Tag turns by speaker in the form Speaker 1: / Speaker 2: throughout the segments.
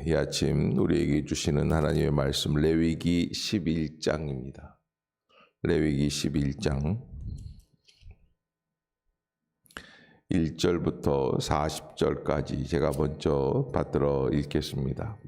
Speaker 1: 이 아침 우리에게 주시는 하나님의 말씀 레위기 11장입니다. 레위기 11장 1절부터 40절까지 제가 먼저 받들어 읽겠습니다.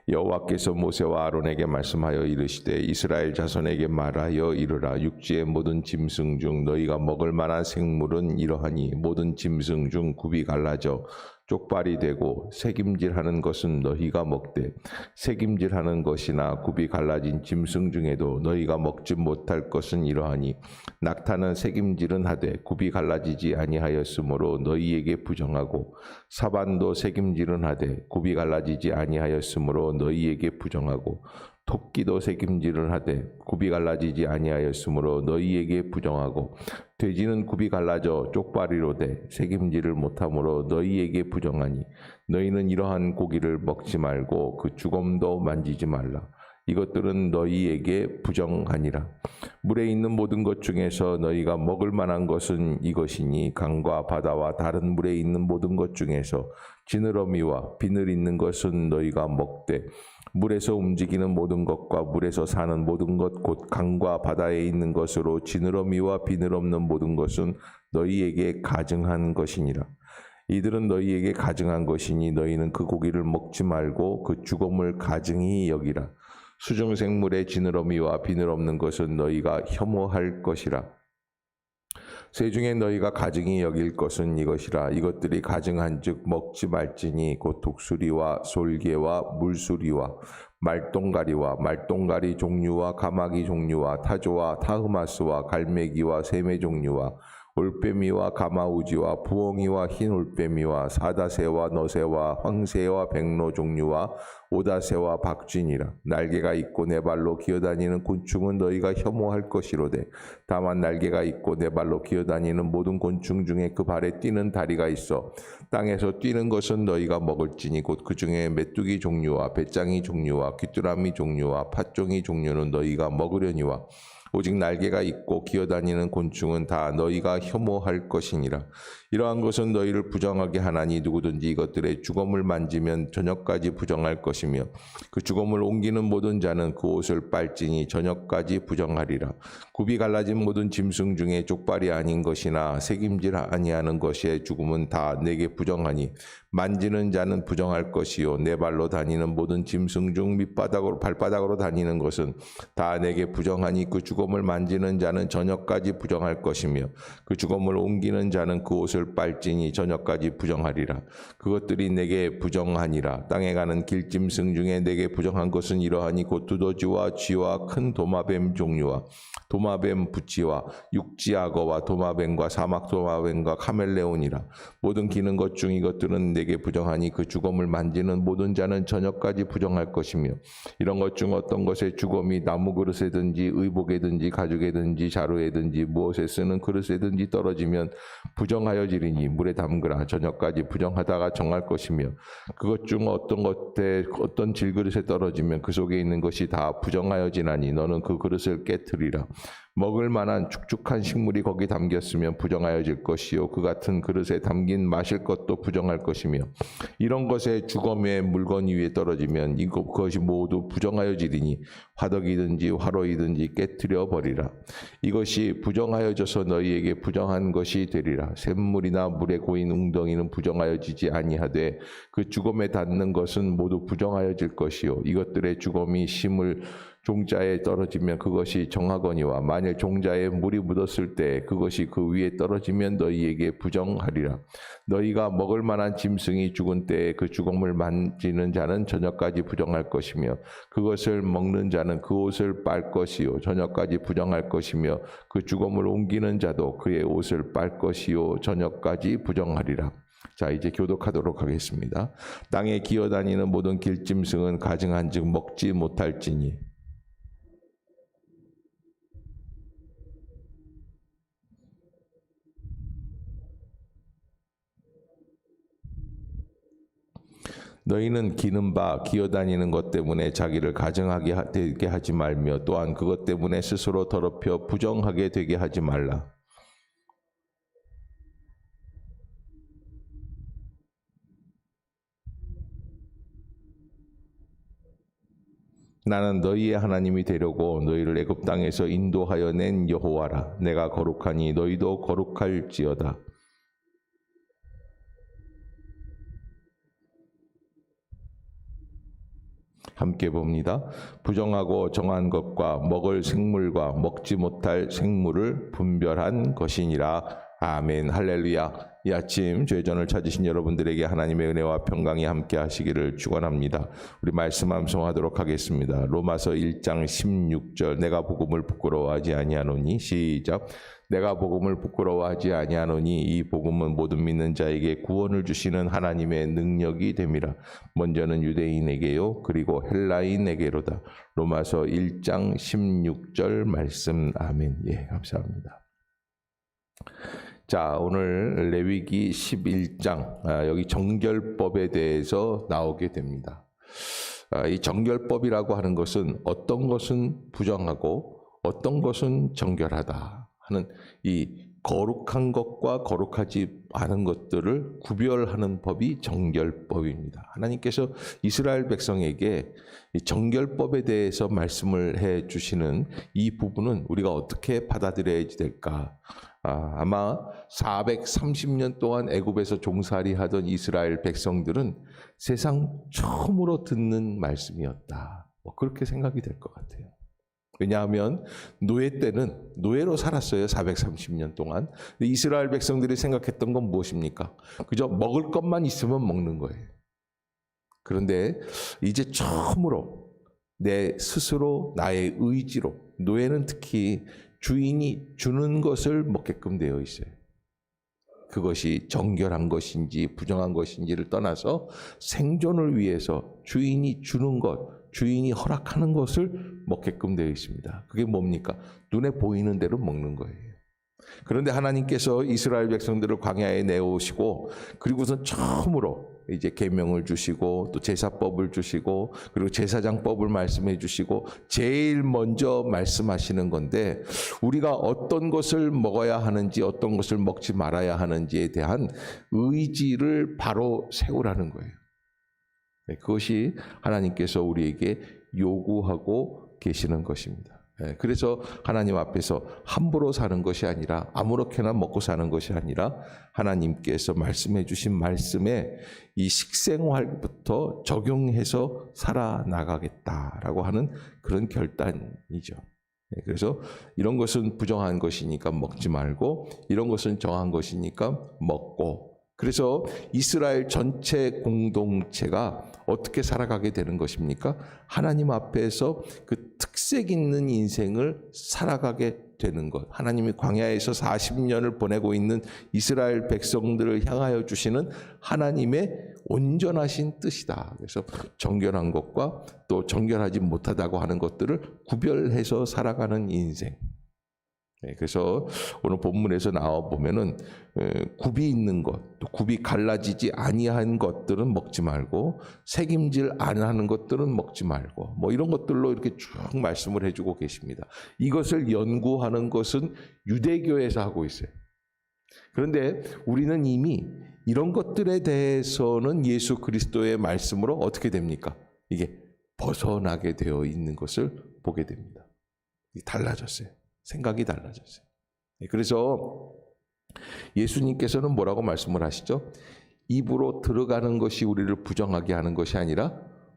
Speaker 1: 여호와께서 모세와 아론에게 말씀하여 이르시되 이스라엘 자손에게 말하여 이르라. 육지의 모든 짐승 중 너희가 먹을 만한 생물은 이러하니 모든 짐승 중 굽이 갈라져 쪽발이 되고 새김질하는 것은 너희가 먹되 새김질하는 것이나 굽이 갈라진 짐승 중에도 너희가 먹지 못할 것은 이러하니 낙타는 새김질은 하되 굽이 갈라지지 아니하였으므로 너희에게 부정하고 사반도 새김질은 하되 굽이 갈라지지 아니하였으므로 너희에게 부정하고 토끼도 새김질을 하되 굽이 갈라지지 아니하였으므로 너희에게 부정하고 돼지는 굽이 갈라져 쪽발이로 돼 새김질을 못하므로 너희에게 부정하니 너희는 이러한 고기를 먹지 말고 그 주검도 만지지 말라. 이것들은 너희에게 부정하니라. 물에 있는 모든 것 중에서 너희가 먹을 만한 것은 이것이니 강과 바다와 다른 물에 있는 모든 것 중에서 지느러미와 비늘 있는 것은 너희가 먹되 물에서 움직이는 모든 것과 물에서 사는 모든 것 곧 강과 바다에 있는 것으로 지느러미와 비늘 없는 모든 것은 너희에게 가증한 것이니라. 이들은 너희에게 가증한 것이니 너희는 그 고기를 먹지 말고 그 주검을 가증히 여기라. 수중생물의 지느러미와 비늘 없는 것은 너희가 혐오할 것이라. 새 중에 너희가 가증히 여길 것은 이것이라. 이것들이 가증한즉 먹지 말지니 곧 독수리와 솔개와 물수리와 말똥가리와 말똥가리 종류와 가마귀 종류와 타조와 타흐마스와 갈매기와 새매 종류와 올빼미와 가마우지와 부엉이와 흰 올빼미와 사다새와 너새와 황새와 백로 종류와 오다새와 박쥐니라. 날개가 있고 네 발로 기어다니는 곤충은 너희가 혐오할 것이로되 다만 날개가 있고 네 발로 기어다니는 모든 곤충 중에 그 발에 뛰는 다리가 있어 땅에서 뛰는 것은 너희가 먹을지니 곧 그 중에 메뚜기 종류와 배짱이 종류와 귀뚜라미 종류와 팥종이 종류는 너희가 먹으려니와 오직 날개가 있고 기어다니는 곤충은 다 너희가 혐오할 것이니라. 이러한 것은 너희를 부정하게 하나니 누구든지 이것들의 주검을 만지면 저녁까지 부정할 것이며 그 주검을 옮기는 모든 자는 그 옷을 빨지니 저녁까지 부정하리라. 굽이 갈라진 모든 짐승 중에 쪽발이 아닌 것이나 새김질 아니하는 것의 죽음은 다 내게 부정하니 만지는 자는 부정할 것이요 네 발로 다니는 모든 짐승 중 밑바닥으로 발바닥으로 다니는 것은 다 내게 부정하니 그 주검을 만지는 자는 저녁까지 부정할 것이며 그 주검을 옮기는 자는 그 옷을 빨지니 저녁까지 부정하리라. 그것들이 내게 부정하니라. 땅에 가는 길짐승 중에 내게 부정한 것은 이러하니 곧 두더지와 쥐와 큰 도마뱀 종류와 도마뱀 부치와 육지악어와 도마뱀과 사막 도마뱀과 카멜레온이라. 모든 기는 것 중 이것들은 내게 부정하니 그 주검을 만지는 모든 자는 저녁까지 부정할 것이며 이런 것 중 어떤 것의 주검이 나무 그릇에든지 의복에든지 가죽에든지 자루에든지 무엇에 쓰는 그릇에든지 떨어지면 부정하여지리니 물에 담그라. 저녁까지 부정하다가 정할 것이며 그것 중 어떤 질그릇에 떨어지면 그 속에 있는 것이 다 부정하여지나니 너는 그 그릇을 깨트리라. 먹을 만한 축축한 식물이 거기 담겼으면 부정하여질 것이요 그 같은 그릇에 담긴 마실 것도 부정할 것이며 이런 것에 주검의 물건 위에 떨어지면 그것이 모두 부정하여지리니 화덕이든지 화로이든지 깨트려 버리라. 이것이 부정하여져서 너희에게 부정한 것이 되리라. 샘물이나 물에 고인 웅덩이는 부정하여지지 아니하되 그 주검에 닿는 것은 모두 부정하여질 것이요 이것들의 주검이 심을 종자에 떨어지면 그것이 정하거니와 만일 종자에 물이 묻었을 때 그것이 그 위에 떨어지면 너희에게 부정하리라. 너희가 먹을 만한 짐승이 죽은 때에 그 주검을 만지는 자는 저녁까지 부정할 것이며 그것을 먹는 자는 그 옷을 빨 것이요 저녁까지 부정할 것이며 그 주검을 옮기는 자도 그의 옷을 빨 것이요 저녁까지 부정하리라. 자, 이제 교독하도록 하겠습니다. 땅에 기어다니는 모든 길짐승은 가증한즉 먹지 못할지니 너희는 기는 바 기어다니는 것 때문에 자기를 가증하게 되게 하지 말며 또한 그것 때문에 스스로 더럽혀 부정하게 되게 하지 말라. 나는 너희의 하나님이 되려고 너희를 애굽 땅에서 인도하여 낸 여호와라. 내가 거룩하니 너희도 거룩할지어다. 함께 봅니다. 부정하고 정한 것과 먹을 생물과 먹지 못할 생물을 분별한 것이니라. 아멘. 할렐루야. 이 아침 죄전을 찾으신 여러분들에게 하나님의 은혜와 평강이 함께 하시기를 축원합니다. 우리 말씀 암송하도록 하겠습니다. 로마서 1장 16절 내가 복음을 부끄러워하지 아니하노니 시작. 내가 복음을 부끄러워하지 아니하노니 이 복음은 모든 믿는 자에게 구원을 주시는 하나님의 능력이 됨이라. 먼저는 유대인에게요 그리고 헬라인에게로다. 로마서 1장 16절 말씀. 아멘. 예, 감사합니다. 자, 오늘 레위기 11장 여기 정결법에 대해서 나오게 됩니다. 이 정결법이라고 하는 것은 어떤 것은 부정하고 어떤 것은 정결하다 하는 이 거룩한 것과 거룩하지 않은 것들을 구별하는 법이 정결법입니다. 하나님께서 이스라엘 백성에게 이 정결법에 대해서 말씀을 해 주시는 이 부분은 우리가 어떻게 받아들여야 될까? 아마 430년 동안 애굽에서 종살이하던 이스라엘 백성들은 세상 처음으로 듣는 말씀이었다. 그렇게 생각이 될 것 같아요. 왜냐하면 노예 때는 노예로 살았어요. 430년 동안. 근데 이스라엘 백성들이 생각했던 건 무엇입니까? 그저 먹을 것만 있으면 먹는 거예요. 그런데 이제 처음으로 내 스스로 나의 의지로, 노예는 특히 주인이 주는 것을 먹게끔 되어 있어요. 그것이 정결한 것인지 부정한 것인지를 떠나서 생존을 위해서 주인이 주는 것, 주인이 허락하는 것을 먹게끔 되어 있습니다. 그게 뭡니까? 눈에 보이는 대로 먹는 거예요. 그런데 하나님께서 이스라엘 백성들을 광야에 내오시고 그리고선 처음으로 이제 계명을 주시고 또 제사법을 주시고 그리고 제사장법을 말씀해 주시고 제일 먼저 말씀하시는 건데 우리가 어떤 것을 먹어야 하는지 어떤 것을 먹지 말아야 하는지에 대한 의지를 바로 세우라는 거예요. 그것이 하나님께서 우리에게 요구하고 계시는 것입니다. 그래서 하나님 앞에서 함부로 사는 것이 아니라 아무렇게나 먹고 사는 것이 아니라 하나님께서 말씀해 주신 말씀에 이 식생활부터 적용해서 살아나가겠다라고 하는 그런 결단이죠. 그래서 이런 것은 부정한 것이니까 먹지 말고 이런 것은 정한 것이니까 먹고 그래서 이스라엘 전체 공동체가 어떻게 살아가게 되는 것입니까? 하나님 앞에서 그 특색 있는 인생을 살아가게 되는 것. 하나님이 광야에서 40년을 보내고 있는 이스라엘 백성들을 향하여 주시는 하나님의 온전하신 뜻이다. 그래서 정결한 것과 또 정결하지 못하다고 하는 것들을 구별해서 살아가는 인생. 그래서 오늘 본문에서 나와 보면은 굽이 있는 것, 또 굽이 갈라지지 아니한 것들은 먹지 말고 새김질 안 하는 것들은 먹지 말고 뭐 이런 것들로 이렇게 쭉 말씀을 해주고 계십니다. 이것을 연구하는 것은 유대교에서 하고 있어요. 그런데 우리는 이미 이런 것들에 대해서는 예수 그리스도의 말씀으로 어떻게 됩니까? 이게 벗어나게 되어 있는 것을 보게 됩니다. 달라졌어요. 생각이 달라졌어요. 그래서 예수님께서는 뭐라고 말씀을 하시죠? 입으로 들어가는 것이 우리를 부정하게 하는 것이 아니라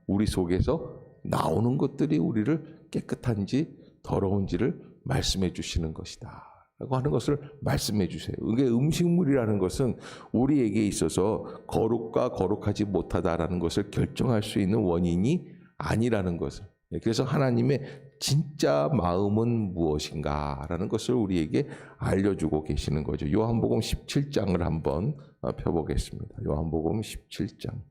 Speaker 1: 우리 속에서 나오는 것들이 우리를 깨끗한지 더러운지를 말씀해 주시는 것이다 라고 하는 것을 말씀해 주세요. 이게 음식물이라는 것은 우리에게 있어서 거룩과 거룩하지 못하다라는 것을 결정할 수 있는 원인이 아니라는 것을. 그래서 하나님의 진짜 마음은 무엇인가라는 것을 우리에게 알려주고 계시는 거죠. 요한복음 17장을 한번 펴보겠습니다. 요한복음 17장.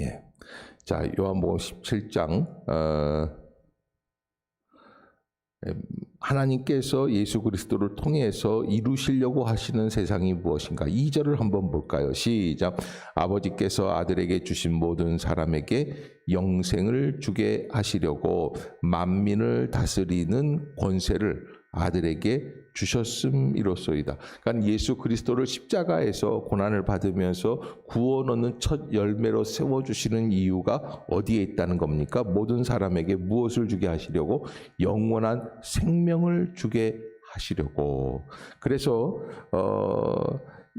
Speaker 1: 예. 자, 요한복음 17장 하나님께서 예수 그리스도를 통해서 이루시려고 하시는 세상이 무엇인가? 2절을 한번 볼까요? 시작. 아버지께서 아들에게 주신 모든 사람에게 영생을 주게 하시려고 만민을 다스리는 권세를 아들에게 주셨음이로소이다. 그러니까 예수 그리스도를 십자가에서 고난을 받으면서 구원 얻는 첫 열매로 세워주시는 이유가 어디에 있다는 겁니까? 모든 사람에게 무엇을 주게 하시려고? 영원한 생명을 주게 하시려고. 그래서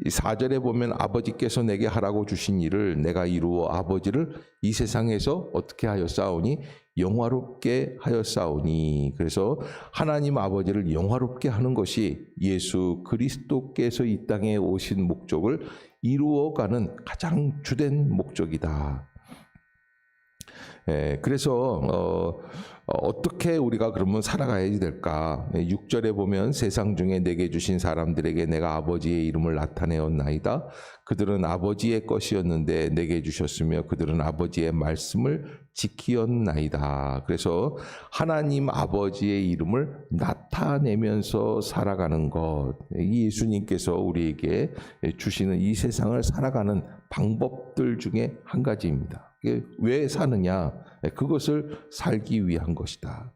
Speaker 1: 이 4절에 보면 아버지께서 내게 하라고 주신 일을 내가 이루어 아버지를 이 세상에서 어떻게 하였사오니? 영화롭게 하였사오니. 그래서 하나님 아버지를 영화롭게 하는 것이 예수 그리스도께서 이 땅에 오신 목적을 이루어가는 가장 주된 목적이다. 그래서 어떻게 우리가 그러면 살아가야 될까? 6절에 보면 세상 중에 내게 주신 사람들에게 내가 아버지의 이름을 나타내었나이다. 그들은 아버지의 것이었는데 내게 주셨으며 그들은 아버지의 말씀을 지키었나이다. 그래서 하나님 아버지의 이름을 나타내면서 살아가는 것, 이 예수님께서 우리에게 주시는 이 세상을 살아가는 방법들 중에 한 가지입니다. 왜 사느냐? 그것을 살기 위한 것이다.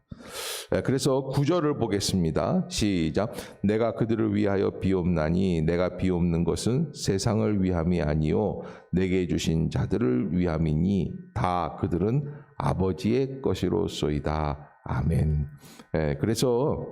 Speaker 1: 그래서 9절을 보겠습니다. 시작. 내가 그들을 위하여 비옵나니 내가 비옵는 것은 세상을 위함이 아니요 내게 주신 자들을 위함이니 다 그들은 아버지의 것이로소이다. 아멘. 그래서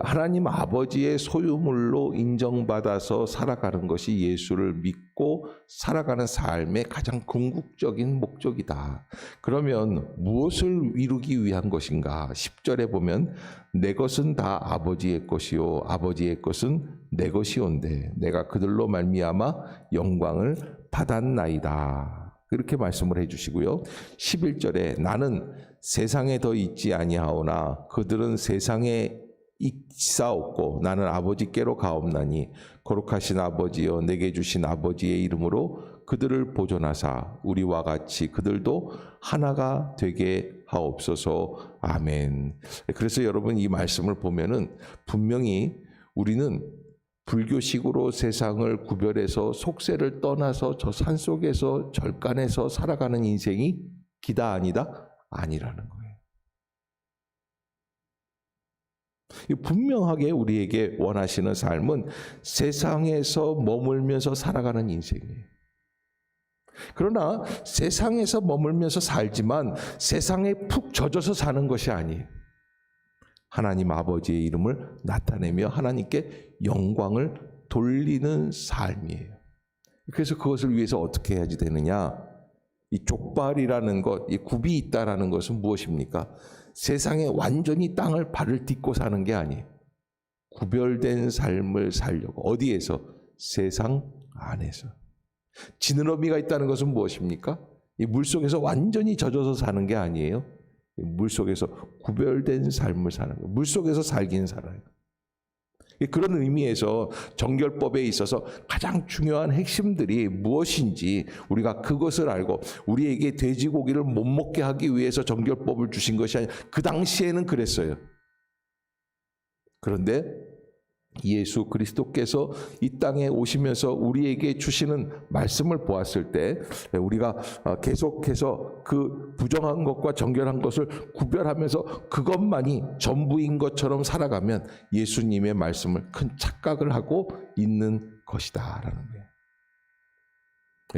Speaker 1: 하나님 아버지의 소유물로 인정받아서 살아가는 것이 예수를 믿고 살아가는 삶의 가장 궁극적인 목적이다. 그러면 무엇을 이루기 위한 것인가? 10절에 보면 내 것은 다 아버지의 것이요 아버지의 것은 내 것이온데 내가 그들로 말미암아 영광을 받았나이다. 그렇게 말씀을 해주시고요. 11절에 나는 세상에 더 있지 아니하오나 그들은 세상에 있사옵고 나는 아버지께로 가옵나니 거룩하신 아버지여 내게 주신 아버지의 이름으로 그들을 보존하사 우리와 같이 그들도 하나가 되게 하옵소서. 아멘. 그래서 여러분 이 말씀을 보면은 분명히 우리는 불교식으로 세상을 구별해서 속세를 떠나서 저 산속에서 절간에서 살아가는 인생이 기다 아니다? 아니라는 거예요. 분명하게 우리에게 원하시는 삶은 세상에서 머물면서 살아가는 인생이에요. 그러나 세상에서 머물면서 살지만 세상에 푹 젖어서 사는 것이 아니에요. 하나님 아버지의 이름을 나타내며 하나님께 영광을 돌리는 삶이에요. 그래서 그것을 위해서 어떻게 해야지 되느냐? 이 족발이라는 것, 이 굽이 있다라는 것은 무엇입니까? 세상에 완전히 땅을 발을 딛고 사는 게 아니에요. 구별된 삶을 살려고. 어디에서? 세상 안에서. 지느러미가 있다는 것은 무엇입니까? 이 물속에서 완전히 젖어서 사는 게 아니에요. 물속에서 구별된 삶을 사는 거예요. 물속에서 살긴 살아요. 그런 의미에서 정결법에 있어서 가장 중요한 핵심들이 무엇인지 우리가 그것을 알고 우리에게 돼지고기를 못 먹게 하기 위해서 정결법을 주신 것이 아니라 그 당시에는 그랬어요. 그런데 예수 그리스도께서 이 땅에 오시면서 우리에게 주시는 말씀을 보았을 때 우리가 계속해서 그 부정한 것과 정결한 것을 구별하면서 그것만이 전부인 것처럼 살아가면 예수님의 말씀을 큰 착각을 하고 있는 것이다라는 거예요.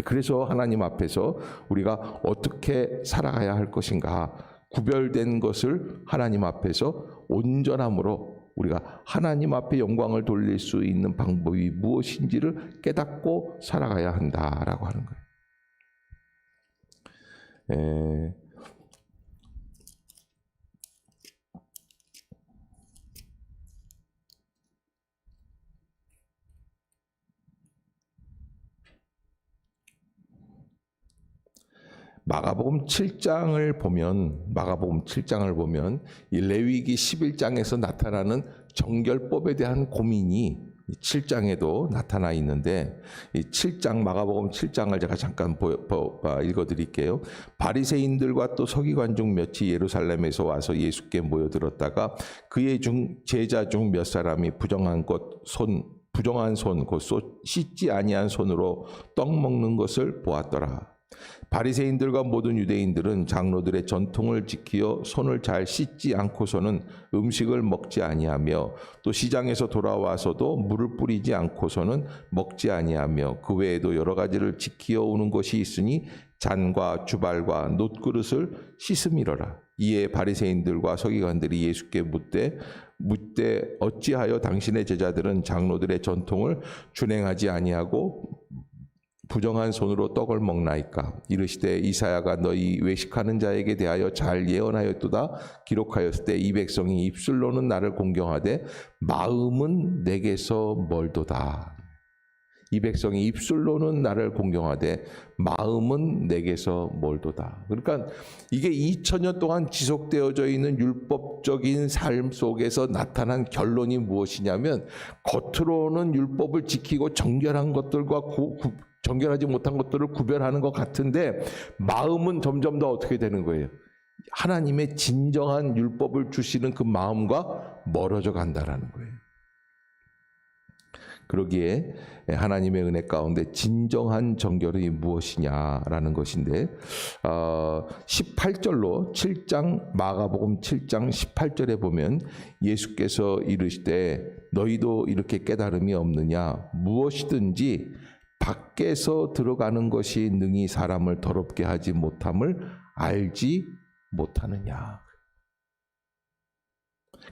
Speaker 1: 그래서 하나님 앞에서 우리가 어떻게 살아가야 할 것인가, 구별된 것을 하나님 앞에서 온전함으로 우리가 하나님 앞에 영광을 돌릴 수 있는 방법이 무엇인지를 깨닫고 살아가야 한다라고 하는 거예요. 마가복음 7장을 보면 이 레위기 11장에서 나타나는 정결법에 대한 고민이 7장에도 나타나 있는데 이 7장 마가복음 7장을 제가 잠깐 읽어드릴게요. 바리새인들과 또 서기관 중 몇이 예루살렘에서 와서 예수께 모여들었다가 그의 제자 중 몇 사람이 부정한 손 곧 씻지 아니한 손으로 떡 먹는 것을 보았더라. 바리새인들과 모든 유대인들은 장로들의 전통을 지키어 손을 잘 씻지 않고서는 음식을 먹지 아니하며 또 시장에서 돌아와서도 물을 뿌리지 않고서는 먹지 아니하며 그 외에도 여러 가지를 지키어 오는 것이 있으니 잔과 주발과 놋그릇을 씻음이러라. 이에 바리새인들과 서기관들이 예수께 묻되 어찌하여 당신의 제자들은 장로들의 전통을 준행하지 아니하고 부정한 손으로 떡을 먹나이까? 이르시되 이사야가 너희 외식하는 자에게 대하여 잘 예언하였도다. 기록하였을 때 이 백성이 입술로는 나를 공경하되 마음은 내게서 멀도다. 이 백성이 입술로는 나를 공경하되 마음은 내게서 멀도다. 그러니까 이게 2000년 동안 지속되어져 있는 율법적인 삶 속에서 나타난 결론이 무엇이냐면 겉으로는 율법을 지키고 정결한 것들과 정결하지 못한 것들을 구별하는 것 같은데 마음은 점점 더 어떻게 되는 거예요? 하나님의 진정한 율법을 주시는 그 마음과 멀어져 간다라는 거예요. 그러기에 하나님의 은혜 가운데 진정한 정결이 무엇이냐라는 것인데 18절로 7장 마가복음 7장 18절에 보면 예수께서 이르시되 너희도 이렇게 깨달음이 없느냐? 무엇이든지 밖에서 들어가는 것이 능히 사람을 더럽게 하지 못함을 알지 못하느냐.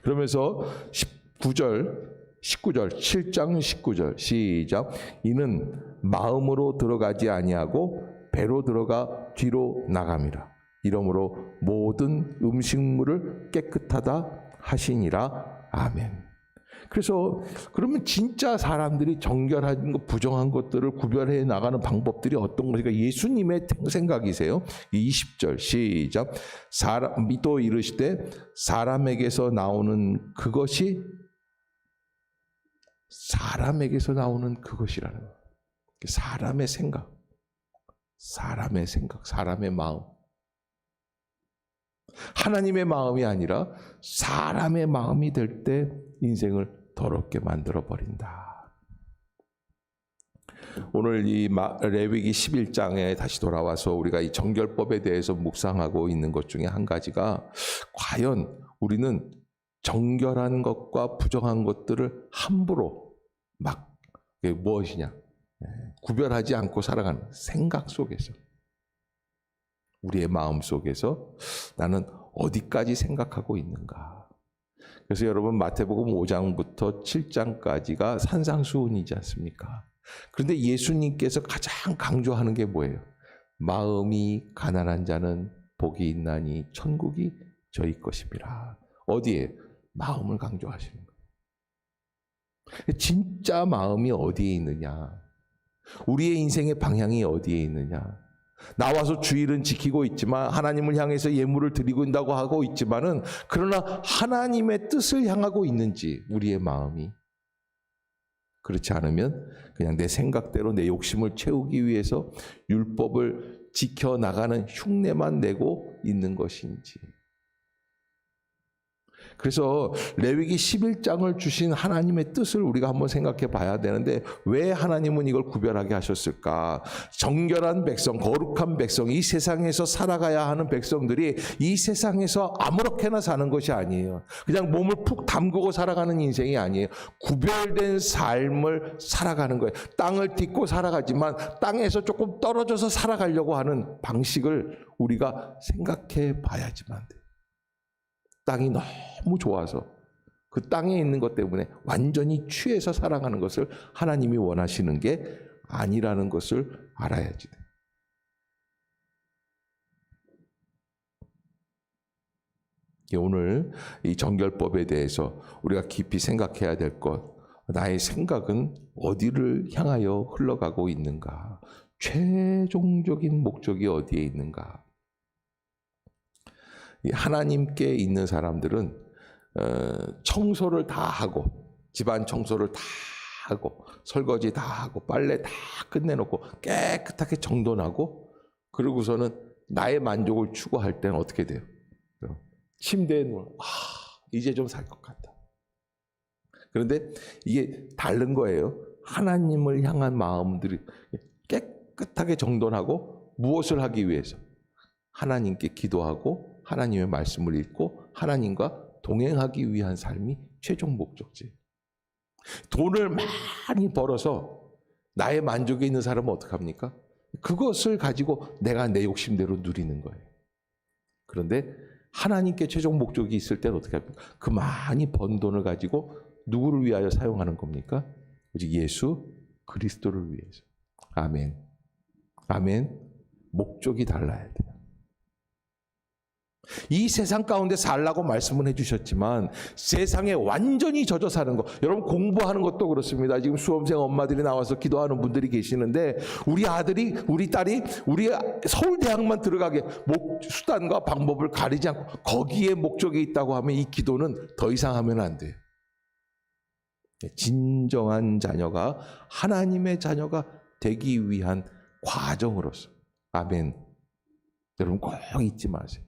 Speaker 1: 그러면서 19절 7장 19절 시작. 이는 마음으로 들어가지 아니하고 배로 들어가 뒤로 나감이라. 이러므로 모든 음식물을 깨끗하다 하시니라. 아멘. 그래서 그러면 진짜 사람들이 정결한 것, 부정한 것들을 구별해 나가는 방법들이 어떤 것인가? 예수님의 생각이세요. 20절 시작. 사람이 또 이르시되 사람에게서 나오는 그것이 사람에게서 나오는 그것이라는 거예요. 사람의 생각, 사람의 마음. 하나님의 마음이 아니라 사람의 마음이 될 때 인생을 더럽게 만들어 버린다. 오늘 이 레위기 11장에 다시 돌아와서 우리가 이 정결법에 대해서 묵상하고 있는 것 중에 한 가지가 과연 우리는 정결한 것과 부정한 것들을 함부로 막 무엇이냐 구별하지 않고 살아가는 생각 속에서 우리의 마음 속에서 나는 어디까지 생각하고 있는가. 그래서 여러분 마태복음 5장부터 7장까지가 산상수훈이지 않습니까? 그런데 예수님께서 가장 강조하는 게 뭐예요? 마음이 가난한 자는 복이 있나니 천국이 저희 것입니다. 어디에? 마음을 강조하시는 거예요. 진짜 마음이 어디에 있느냐? 우리의 인생의 방향이 어디에 있느냐? 나와서 주일은 지키고 있지만 하나님을 향해서 예물을 드리고 있다고 하고 있지만은 그러나 하나님의 뜻을 향하고 있는지 우리의 마음이 그렇지 않으면 그냥 내 생각대로 내 욕심을 채우기 위해서 율법을 지켜나가는 흉내만 내고 있는 것인지. 그래서 레위기 11장을 주신 하나님의 뜻을 우리가 한번 생각해 봐야 되는데 왜 하나님은 이걸 구별하게 하셨을까? 정결한 백성, 거룩한 백성, 이 세상에서 살아가야 하는 백성들이 이 세상에서 아무렇게나 사는 것이 아니에요. 그냥 몸을 푹 담그고 살아가는 인생이 아니에요. 구별된 삶을 살아가는 거예요. 땅을 딛고 살아가지만 땅에서 조금 떨어져서 살아가려고 하는 방식을 우리가 생각해 봐야지만 돼요. 땅이 너무 좋아서 그 땅에 있는 것 때문에 완전히 취해서 살아가는 것을 하나님이 원하시는 게 아니라는 것을 알아야지. 오늘 이 정결법에 대해서 우리가 깊이 생각해야 될 것, 나의 생각은 어디를 향하여 흘러가고 있는가? 최종적인 목적이 어디에 있는가? 하나님께 있는 사람들은 청소를 다 하고 집안 청소를 다 하고 설거지 다 하고 빨래 다 끝내놓고 깨끗하게 정돈하고 그러고서는 나의 만족을 추구할 때는 어떻게 돼요? 침대에 누워 이제 좀 살 것 같다. 그런데 이게 다른 거예요. 하나님을 향한 마음들이 깨끗하게 정돈하고 무엇을 하기 위해서? 하나님께 기도하고 하나님의 말씀을 읽고 하나님과 동행하기 위한 삶이 최종 목적지. 돈을 많이 벌어서 나의 만족에 있는 사람은 어떻게 합니까? 그것을 가지고 내가 내 욕심대로 누리는 거예요. 그런데 하나님께 최종 목적이 있을 때는 어떻게 합니까? 그 많이 번 돈을 가지고 누구를 위하여 사용하는 겁니까? 오직 예수 그리스도를 위해서. 아멘. 아멘. 목적이 달라야 돼요. 이 세상 가운데 살라고 말씀은 해주셨지만 세상에 완전히 젖어 사는 거, 여러분 공부하는 것도 그렇습니다. 지금 수험생 엄마들이 나와서 기도하는 분들이 계시는데 우리 아들이 우리 딸이 우리 서울대학만 들어가게 수단과 방법을 가리지 않고 거기에 목적이 있다고 하면 이 기도는 더 이상 하면 안 돼요. 진정한 자녀가 하나님의 자녀가 되기 위한 과정으로서. 아멘. 여러분 꼭 잊지 마세요.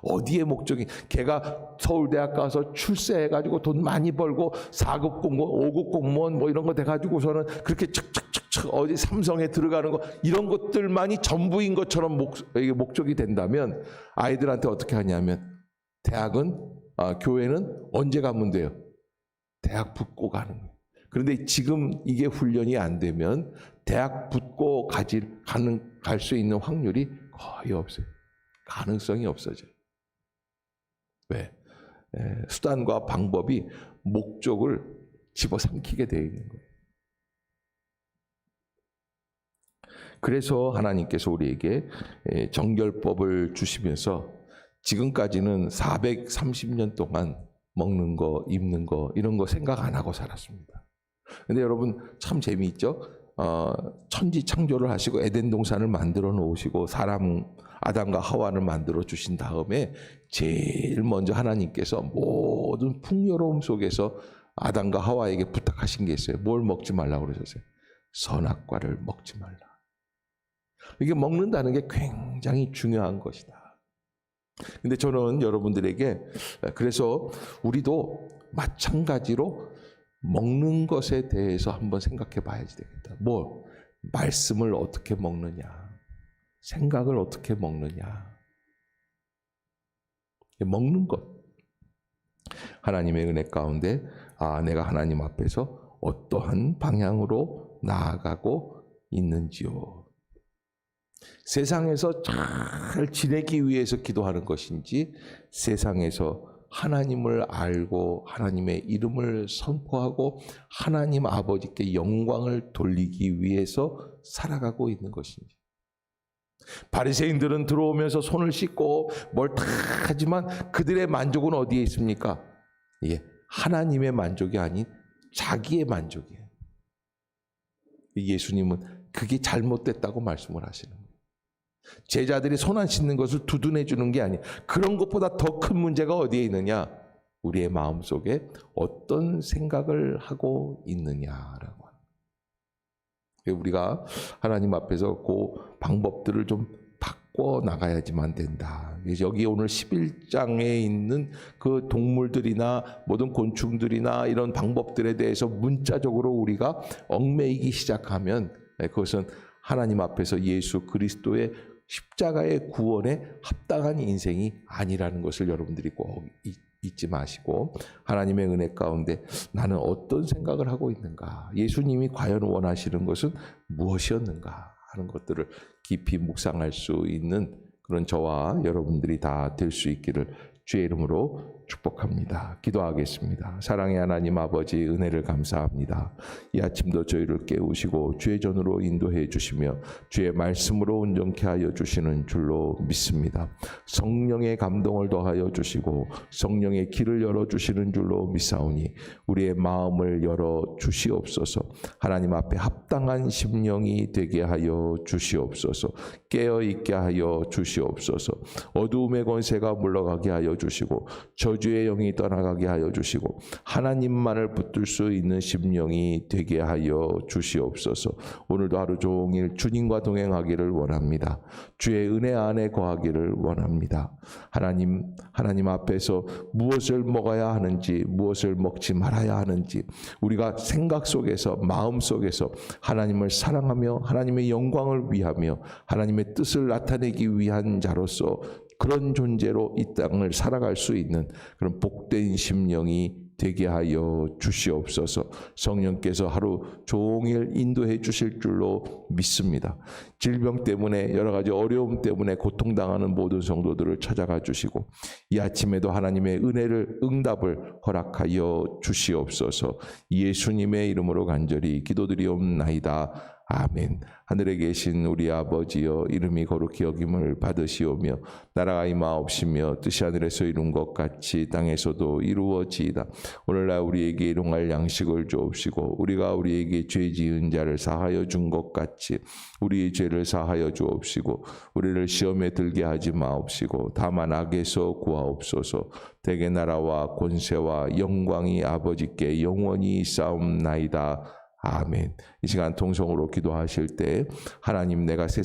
Speaker 1: 어디에 목적이? 걔가 서울대학 가서 출세해가지고 돈 많이 벌고 4급 공무원, 5급 공무원 뭐 이런 거 돼가지고서는 그렇게 척척척척 어디 삼성에 들어가는 거 이런 것들만이 전부인 것처럼 목적이 된다면 아이들한테 어떻게 하냐면 교회는 언제 가면 돼요? 대학 붙고 가는 거예요. 그런데 지금 이게 훈련이 안 되면 대학 붙고 갈 수 있는 확률이 거의 없어요. 가능성이 없어져요. 왜? 수단과 방법이 목적을 집어삼키게 되어 있는 거예요. 그래서 하나님께서 우리에게 정결법을 주시면서 지금까지는 430년 동안 먹는 거, 입는 거 이런 거 생각 안 하고 살았습니다. 근데 여러분 참 재미있죠? 천지 창조를 하시고 에덴 동산을 만들어 놓으시고 아담과 하와를 만들어 주신 다음에 제일 먼저 하나님께서 모든 풍요로움 속에서 아담과 하와에게 부탁하신 게 있어요. 뭘 먹지 말라고 그러셨어요? 선악과를 먹지 말라. 이게 먹는다는 게 굉장히 중요한 것이다. 근데 저는 여러분들에게 그래서 우리도 마찬가지로 먹는 것에 대해서 한번 생각해 봐야지 되겠다. 말씀을 어떻게 먹느냐, 생각을 어떻게 먹느냐. 먹는 것. 하나님의 은혜 가운데 내가 하나님 앞에서 어떠한 방향으로 나아가고 있는지요. 세상에서 잘 지내기 위해서 기도하는 것인지 세상에서 하나님을 알고 하나님의 이름을 선포하고 하나님 아버지께 영광을 돌리기 위해서 살아가고 있는 것인지. 바리새인들은 들어오면서 손을 씻고 뭘 다 하지만 그들의 만족은 어디에 있습니까? 하나님의 만족이 아닌 자기의 만족이에요. 예수님은 그게 잘못됐다고 말씀을 하시는 거예요. 제자들이 손 안 씻는 것을 두둔해 주는 게 아니에요. 그런 것보다 더 큰 문제가 어디에 있느냐? 우리의 마음속에 어떤 생각을 하고 있느냐라고 하는 거예요. 우리가 하나님 앞에서 그 방법들을 좀 바꿔 나가야지만 된다. 여기 오늘 11장에 있는 그 동물들이나 모든 곤충들이나 이런 방법들에 대해서 문자적으로 우리가 얽매이기 시작하면 그것은 하나님 앞에서 예수 그리스도의 십자가의 구원에 합당한 인생이 아니라는 것을 여러분들이 꼭 잊지 마시고 하나님의 은혜 가운데 나는 어떤 생각을 하고 있는가, 예수님이 과연 원하시는 것은 무엇이었는가 하는 것들을 깊이 묵상할 수 있는 그런 저와 여러분들이 다 될 수 있기를 주의 이름으로 축복합니다. 기도하겠습니다. 사랑의 하나님 아버지, 은혜를 감사합니다. 이 아침도 저희를 깨우시고 주의 전으로 인도해 주시며 주의 말씀으로 온전케 하여 주시는 줄로 믿습니다. 성령의 감동을 더하여 주시고 성령의 길을 열어 주시는 줄로 믿사오니 우리의 마음을 열어 주시옵소서. 하나님 앞에 합당한 심령이 되게 하여 주시옵소서. 깨어 있게 하여 주시옵소서. 어두움의 권세가 물러가게 하여 주시고 저주 저주의 영이 떠나가게 하여 주시고 하나님만을 붙들 수 있는 심령이 되게 하여 주시옵소서. 오늘도 하루 종일 주님과 동행하기를 원합니다. 주의 은혜 안에 거하기를 원합니다. 하나님 앞에서 무엇을 먹어야 하는지, 무엇을 먹지 말아야 하는지, 우리가 생각 속에서, 마음 속에서 하나님을 사랑하며 하나님의 영광을 위하며 하나님의 뜻을 나타내기 위한 자로서 그런 존재로 이 땅을 살아갈 수 있는 그런 복된 심령이 되게 하여 주시옵소서. 성령께서 하루 종일 인도해 주실 줄로 믿습니다. 질병 때문에, 여러 가지 어려움 때문에 고통당하는 모든 성도들을 찾아가 주시고 이 아침에도 하나님의 은혜를, 응답을 허락하여 주시옵소서. 예수님의 이름으로 간절히 기도드리옵나이다. 아멘. 하늘에 계신 우리 아버지여, 이름이 거룩히 여김을 받으시오며 나라가 임하옵시며 뜻이 하늘에서 이룬 것 같이 땅에서도 이루어지이다. 오늘날 우리에게 일용할 양식을 주옵시고 우리가 우리에게 죄 지은 자를 사하여 준 것 같이 우리의 죄를 사하여 주옵시고 우리를 시험에 들게 하지 마옵시고 다만 악에서 구하옵소서. 대개 나라와 권세와 영광이 아버지께 영원히 있사옵나이다. 아멘. 이 시간 통성으로 기도하실 때 하나님, 내가 세상